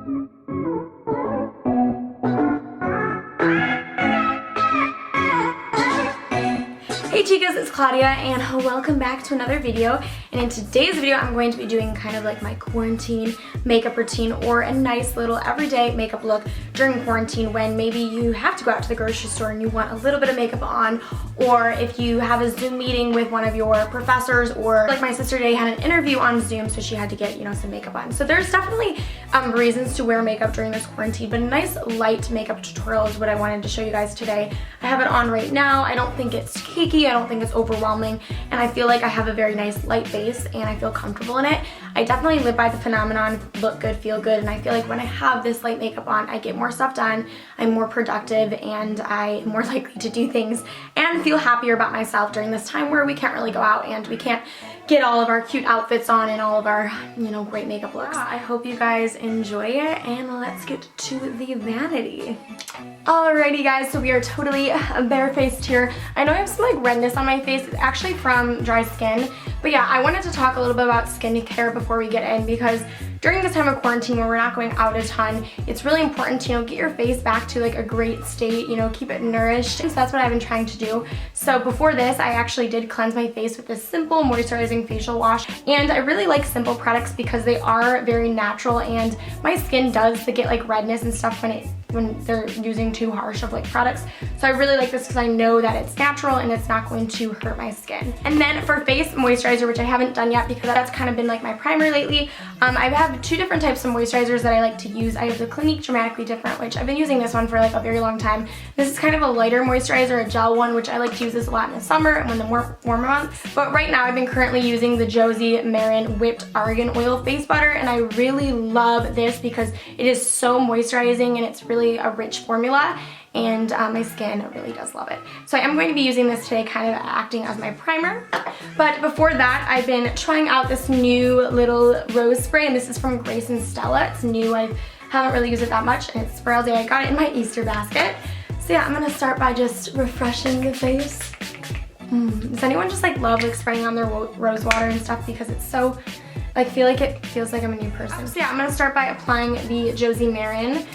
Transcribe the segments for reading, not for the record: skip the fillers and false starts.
Hey chicas, it's Claudia and welcome back to another video. And in today's video I'm going to be doing kind of like my quarantine makeup routine, or a nice little everyday makeup look during quarantine when maybe you have to go out to the grocery store and you want a little bit of makeup on, or if you have a Zoom meeting with one of your professors, or like my sister today had an interview on Zoom so she had to get, you know, some makeup on. So there's definitely reasons to wear makeup during this quarantine, but a nice light makeup tutorial is what I wanted to show you guys today. I have it on right now. I don't think it's cakey, I don't think it's overwhelming, and I feel like I have a very nice light base and I feel comfortable in it. I definitely live by the phenomenon look good, feel good, and I feel like when I have this light makeup on, I get more stuff done, I'm more productive, and I'm more likely to do things and feel happier about myself during this time where we can't really go out and we can't get all of our cute outfits on and all of our, you know, great makeup looks. I hope you guys enjoy it, and let's get to the vanity. Alrighty guys, so we are totally barefaced here. I know I have some like redness on my face. It's actually from dry skin. But yeah, I wanted to talk a little bit about skincare before we get in, because during this time of quarantine where we're not going out a ton, it's really important to, you know, get your face back to like a great state, you know, keep it nourished. So that's what I've been trying to do. So before this, I actually did cleanse my face with this simple moisturizing facial wash. And I really like simple products because they are very natural, and my skin does get like redness and stuff when they're using too harsh of like products. So I really like this because I know that it's natural and it's not going to hurt my skin. And then for face moisturizer, which I haven't done yet because that's kind of been like my primer lately, I have two different types of moisturizers that I like to use. I have the Clinique Dramatically Different, which I've been using this one for like a very long time. This is kind of a lighter moisturizer, a gel one, which I like to use this a lot in the summer and when the warmer months. But right now I've been currently using the Josie Marin Whipped Argan Oil Face Butter, and I really love this because it is so moisturizing and it's really a rich formula, and my skin really does love it. So I am going to be using this today, kind of acting as my primer. But before that, I've been trying out this new little rose spray, and this is from Grace and Stella. It's new. I haven't really used it that much, and it's Spiralzy. I got it in my Easter basket. So yeah, I'm gonna start by just refreshing the face. Does anyone just like love like spraying on their rose water and stuff, because it's so, I feel like it feels like I'm a new person. So yeah, I'm gonna start by applying the Josie Marin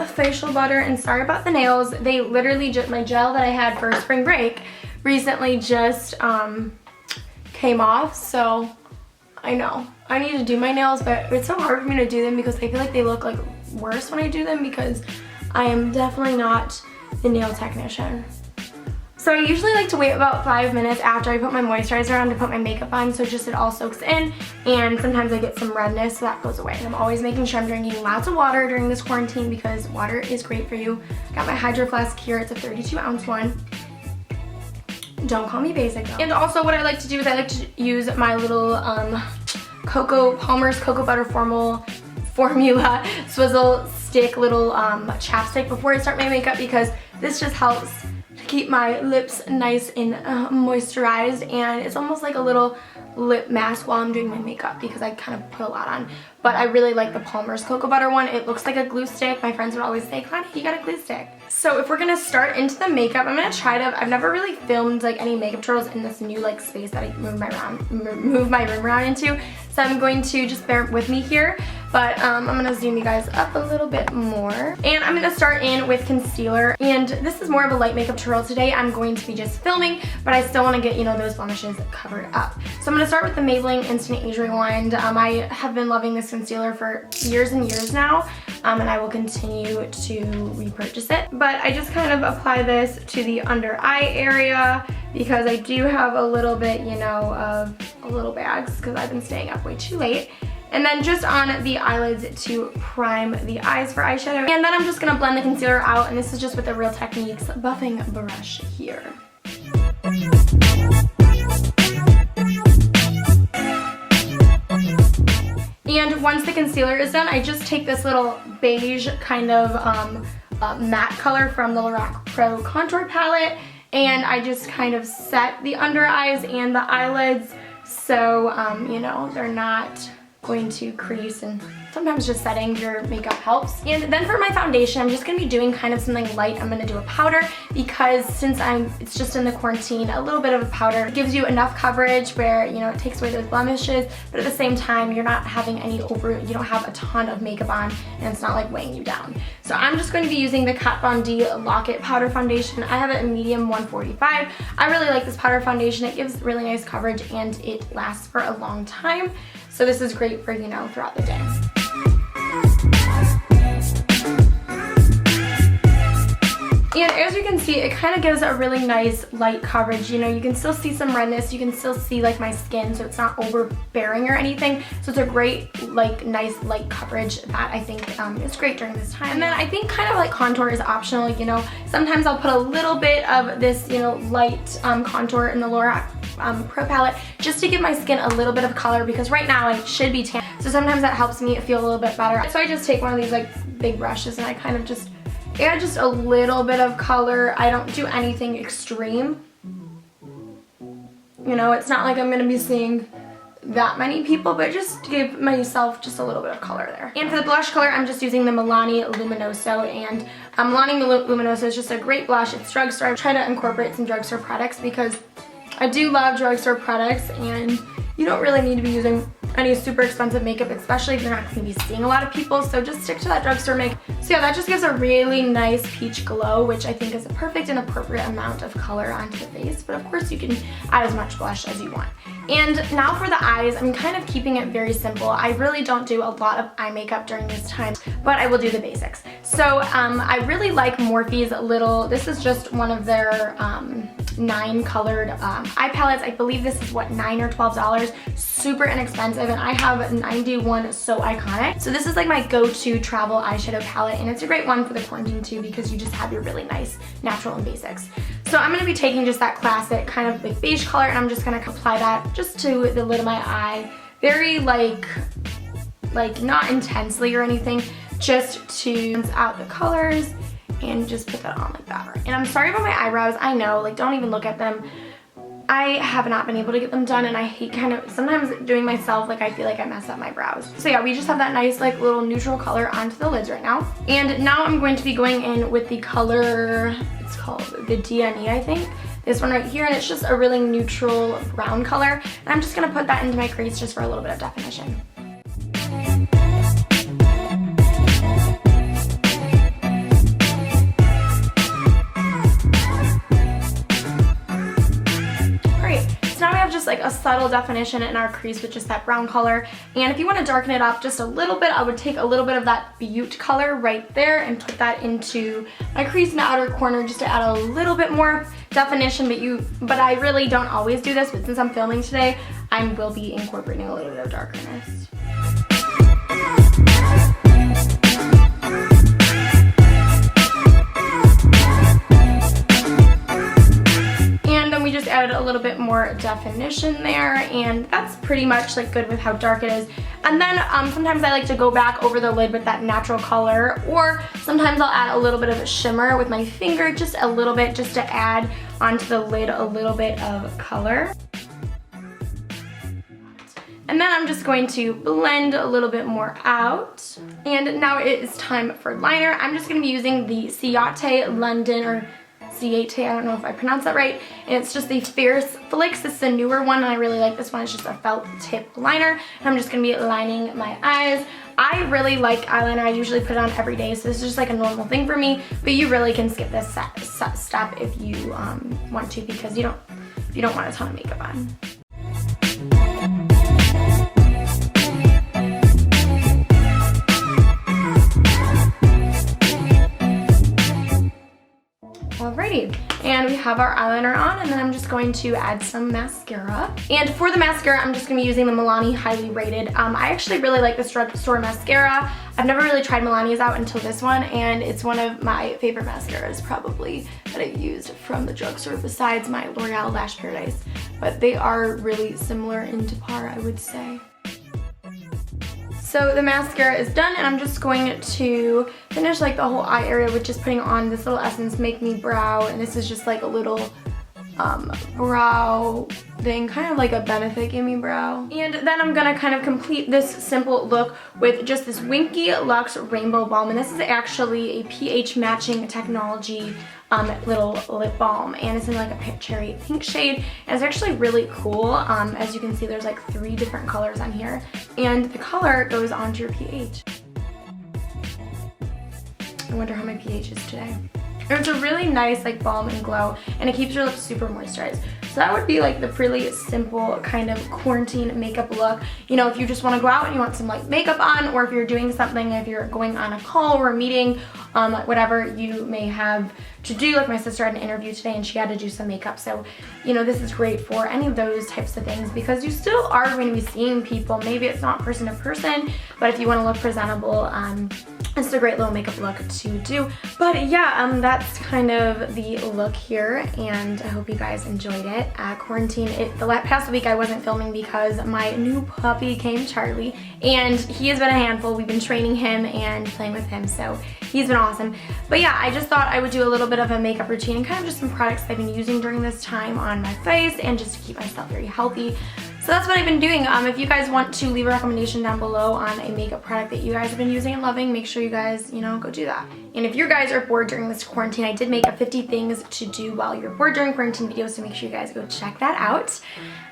facial butter, and sorry about the nails. They literally just, my gel that I had for spring break recently just came off, so I know I need to do my nails, but it's so hard for me to do them because I feel like they look like worse when I do them, because I am definitely not the nail technician. So I usually like to wait about 5 minutes after I put my moisturizer on to put my makeup on, so just it all soaks in, and sometimes I get some redness, so that goes away. I'm always making sure I'm drinking lots of water during this quarantine because water is great for you. Got my Hydro Flask here, it's a 32-ounce one. Don't call me basic though. And also what I like to do is I like to use my little Palmer's Cocoa Butter Formula Swizzle Stick little chapstick before I start my makeup, because this just helps keep my lips nice and moisturized, and it's almost like a little lip mask while I'm doing my makeup because I kind of put a lot on. But I really like the Palmer's Cocoa Butter one. It looks like a glue stick. My friends would always say, Claudia, you got a glue stick. So if we're gonna start into the makeup, I'm gonna try to, I've never really filmed like any makeup tutorials in this new like space that I move my room around into. So I'm going to just bear with me here. But I'm gonna zoom you guys up a little bit more. And I'm gonna start in with concealer. And this is more of a light makeup tutorial today. I'm going to be just filming, but I still wanna get, you know, those blemishes covered up. So I'm gonna start with the Maybelline Instant Age Rewind. I have been loving this concealer for years and years now, and I will continue to repurchase it. But I just kind of apply this to the under eye area because I do have a little bit, you know, of little bags because I've been staying up way too late. And then just on the eyelids to prime the eyes for eyeshadow. And then I'm just gonna blend the concealer out, and this is just with the Real Techniques buffing brush here. And once the concealer is done, I just take this little beige kind of matte color from the Lorac Pro Contour Palette, and I just kind of set the under eyes and the eyelids so, you know, they're not going to crease and sometimes just setting your makeup helps. And then for my foundation, I'm just gonna be doing kind of something light. I'm gonna do a powder because since it's just in the quarantine, a little bit of a powder gives you enough coverage where, you know, it takes away those blemishes, but at the same time, you're not having you don't have a ton of makeup on and it's not like weighing you down. So I'm just going to be using the Kat Von D Lock-It Powder Foundation. I have it in medium 145. I really like this powder foundation. It gives really nice coverage and it lasts for a long time. So this is great for, you know, throughout the day. And as you can see, it kind of gives a really nice light coverage. You know, you can still see some redness. You can still see like my skin, so it's not overbearing or anything. So it's a great, like, nice light coverage that I think is great during this time. And then I think kind of like contour is optional. You know, sometimes I'll put a little bit of this, you know, light contour in the Lorac Pro palette just to give my skin a little bit of color because right now I should be tan. So sometimes that helps me feel a little bit better. So I just take one of these like big brushes and I kind of just add just a little bit of color. I don't do anything extreme. You know, it's not like I'm gonna be seeing that many people, but just to give myself just a little bit of color there. And for the blush color, I'm just using the Milani Luminoso, and Milani Luminoso is just a great blush. It's drugstore. I try to incorporate some drugstore products because I do love drugstore products, and you don't really need to be using any super expensive makeup, especially if you're not going to be seeing a lot of people, so just stick to that drugstore makeup. So yeah, that just gives a really nice peach glow, which I think is a perfect and appropriate amount of color onto the face, but of course you can add as much blush as you want. And now for the eyes, I'm kind of keeping it very simple. I really don't do a lot of eye makeup during this time, but I will do the basics. So I really like Morphe's this is just one of their 9 colored eye palettes. I believe this is what, $9 or $12, super inexpensive, and I have 91 So Iconic. So this is like my go-to travel eyeshadow palette, and it's a great one for the quarantine too because you just have your really nice natural and basics. So I'm going to be taking just that classic kind of like beige color, and I'm just going to apply that just to the lid of my eye, very like not intensely or anything, just to balance out the colors and just put that on like that. And I'm sorry about my eyebrows. I know, like, don't even look at them. I have not been able to get them done, and I hate kind of sometimes doing myself, like I feel like I mess up my brows. So yeah, we just have that nice like little neutral color onto the lids right now. And now I'm going to be going in with the color, it's called the DNE, I think. This one right here, and it's just a really neutral brown color. And I'm just gonna put that into my crease just for a little bit of definition. Just like a subtle definition in our crease with just that brown color. And if you want to darken it up just a little bit, I would take a little bit of that Butte color right there and put that into my crease in the outer corner just to add a little bit more definition. But I really don't always do this, but since I'm filming today, I will be incorporating a little bit of darkness. Added a little bit more definition there, and that's pretty much like good with how dark it is. And then sometimes I like to go back over the lid with that natural color, or sometimes I'll add a little bit of a shimmer with my finger, just a little bit, just to add onto the lid a little bit of color. And then I'm just going to blend a little bit more out. And now it is time for liner. I'm just going to be using the Ciate London, or Ciate, I don't know if I pronounced that right. And it's just the Fierce Flicks. This is a newer one, and I really like this one. It's just a felt tip liner. And I'm just going to be lining my eyes. I really like eyeliner. I usually put it on every day, so this is just like a normal thing for me. But you really can skip this step if you want to, because you don't want a ton of makeup on. Alrighty, and we have our eyeliner on, and then I'm just going to add some mascara. And for the mascara, I'm just going to be using the Milani Highly Rated. I actually really like this drugstore mascara. I've never really tried Milani's out until this one, and it's one of my favorite mascaras probably that I've used from the drugstore besides my L'Oreal Lash Paradise. But they are really similar into par, I would say. So the mascara is done, and I'm just going to finish like the whole eye area with just putting on this little Essence Make Me Brow, and this is just like a little brow thing, kind of like a Benefit Gimme Brow. And then I'm gonna kind of complete this simple look with just this Winky Luxe Rainbow Balm, and this is actually a pH matching technology little lip balm, and it's in like a cherry pink shade, and it's actually really cool. As you can see, there's like 3 different colors on here, and the color goes onto your pH. I wonder how my pH is today. And it's a really nice like balm and glow, and it keeps your lips super moisturized. So that would be like the really simple kind of quarantine makeup look. You know, if you just want to go out and you want some like makeup on, or if you're doing something, if you're going on a call or a meeting, whatever you may have to do. Like my sister had an interview today and she had to do some makeup. So, you know, this is great for any of those types of things because you still are going to be seeing people. Maybe it's not person to person, but if you want to look presentable, it's a great little makeup look to do. But yeah, that's kind of the look here, and I hope you guys enjoyed it. Quarantine, the past week I wasn't filming because my new puppy came, Charlie, and he has been a handful. We've been training him and playing with him, so he's been awesome. But yeah, I just thought I would do a little bit of a makeup routine and kind of just some products I've been using during this time on my face, and just to keep myself very healthy. So that's what I've been doing. If you guys want to leave a recommendation down below on a makeup product that you guys have been using and loving, make sure you guys, you know, go do that. And if you guys are bored during this quarantine, I did make a 50 things to do while you're bored during quarantine video, so make sure you guys go check that out.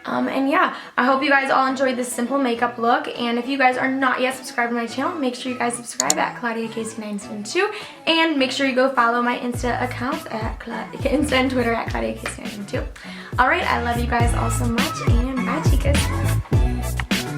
And yeah, I hope you guys all enjoyed this simple makeup look, and if you guys are not yet subscribed to my channel, make sure you guys subscribe at ClaudiaKC972, and make sure you go follow my Insta accounts at Insta and Twitter at ClaudiaKC972. Alright, I love you guys all so much, and bye chicas.